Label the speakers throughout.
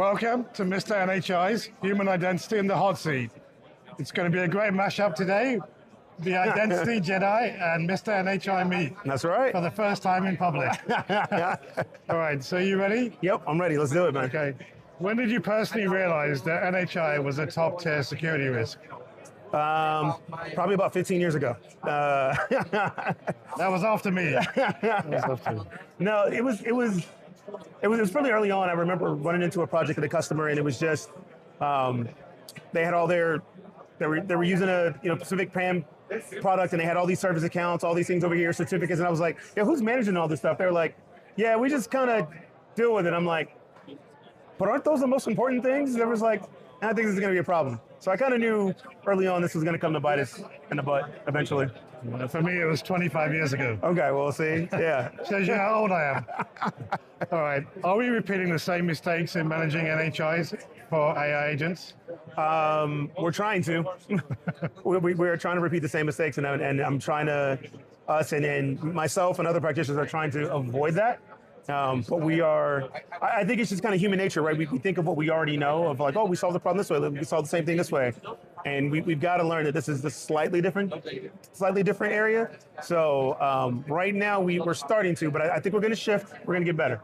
Speaker 1: Welcome to Mr. NHI's Human Identity in the Hot Seat. It's going to be a great mashup today. The Identity Jedi and Mr. NHI meet.
Speaker 2: That's right.
Speaker 1: For the first time in public. All right, so you ready?
Speaker 2: Yep, I'm ready. Let's do it, man.
Speaker 1: Okay. When did you personally realize that NHI was a top tier security risk?
Speaker 2: Probably about 15 years ago.
Speaker 1: That was after me.
Speaker 2: No, it was pretty early on. I remember running into a project with a customer, and it was just they had all they were using a Saviynt PAM product, and they had all these service accounts, all these things over here, certificates, and I was like, yeah, who's managing all this stuff? They were like, yeah, we just kind of deal with it. I'm like, but aren't those the most important things? There was like, I think this is going to be a problem. So I kind of knew early on this was going to come to bite us in the butt eventually.
Speaker 1: For me, it was 25 years ago.
Speaker 2: Okay, well, see, yeah.
Speaker 1: Shows you how old I am. All right, are we repeating the same mistakes in managing NHIs for AI agents?
Speaker 2: We're trying to. We're trying to repeat the same mistakes, and I'm trying to, us and myself and other practitioners are trying to avoid that. But we are, I think it's just kind of human nature, right? We think of what we already know, of like, oh, we solved the problem this way, we solved the same thing this way. And we've got to learn that this is the slightly different area. So right now we're starting to, but I think we're going to shift, we're going to get better.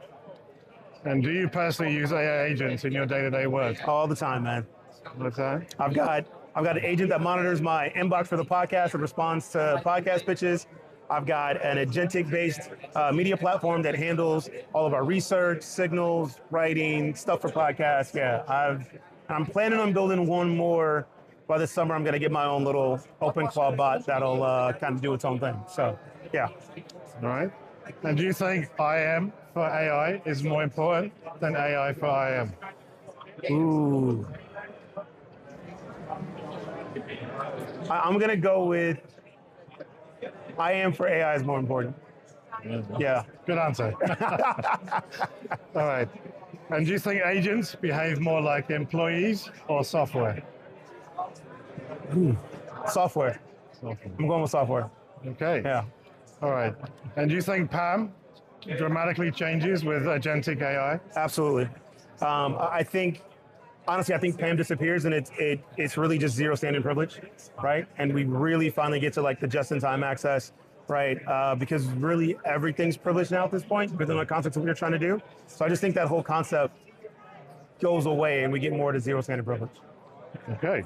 Speaker 1: And do you personally use AI agents in your day-to-day work?
Speaker 2: All the time, man.
Speaker 1: All the time?
Speaker 2: I've got an agent that monitors my inbox for the podcast and responds to podcast pitches. I've got an agentic-based media platform that handles all of our research, signals, writing, stuff for podcasts. Yeah, I'm planning on building one more by this summer. I'm going to get my own little open claw bot that'll kind of do its own thing. So, yeah.
Speaker 1: All right. And do you think IAM for AI is more important than AI for IAM?
Speaker 2: Ooh. I'm going to go with IAM for AI is more important. Yeah.
Speaker 1: Good answer. All right. And do you think agents behave more like employees or software?
Speaker 2: Software. I'm going with software.
Speaker 1: Okay.
Speaker 2: Yeah.
Speaker 1: All right. And do you think PAM dramatically changes with agentic AI?
Speaker 2: Absolutely. Honestly, I think PAM disappears, and it's really just zero standing privilege, right? And we really finally get to like the just-in-time access, right? Because really everything's privileged now at this point, within the context of what you're trying to do. So I just think that whole concept goes away, and we get more to zero standing privilege.
Speaker 1: Okay.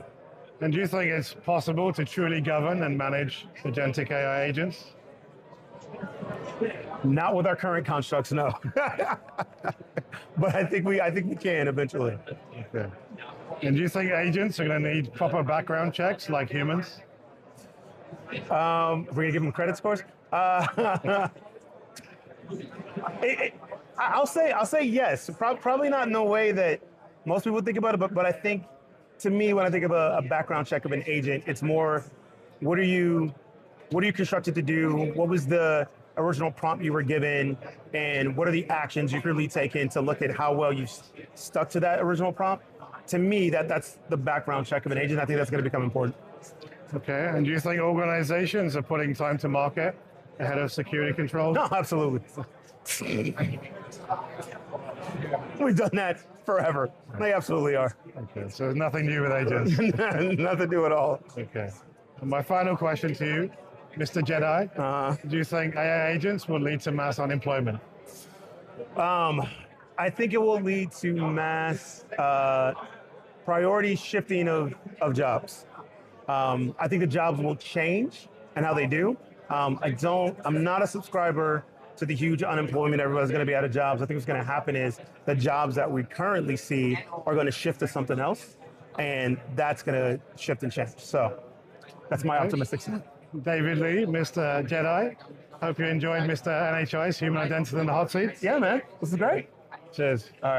Speaker 1: And do you think it's possible to truly govern and manage agentic AI agents?
Speaker 2: Not with our current constructs, no. But I think we can eventually.
Speaker 1: Okay. And do you think agents are going to need proper background checks like humans?
Speaker 2: If we're going to give them credit scores? I'll say yes. Probably not in the way that most people think about it, but I think, to me, when I think of a background check of an agent, it's more, what are you constructed to do? What was the original prompt you were given, and what are the actions you've really taken to look at how well you've stuck to that original prompt? To me, that's the background check of an agent. I think that's going to become important. Okay,
Speaker 1: and do you think organizations are putting time to market ahead of security controls?
Speaker 2: No, absolutely. We've done that forever. They absolutely are.
Speaker 1: Okay, so there's nothing new with agents.
Speaker 2: Nothing new at all.
Speaker 1: Okay. And my final question to you, Mr. Jedi, do you think AI agents will lead to mass unemployment?
Speaker 2: I think it will lead to mass priority shifting of jobs. I think the jobs will change and how they do. I'm not a subscriber to the huge unemployment, everybody's going to be out of jobs. I think what's going to happen is the jobs that we currently see are going to shift to something else, and that's going to shift and change. So that's my optimistic side.
Speaker 1: David Lee, Mr. Jedi. Hope you enjoyed Mr. NHI's Human Identity in the Hot Seat.
Speaker 2: Yeah, man. This is great.
Speaker 1: Cheers.
Speaker 2: All right.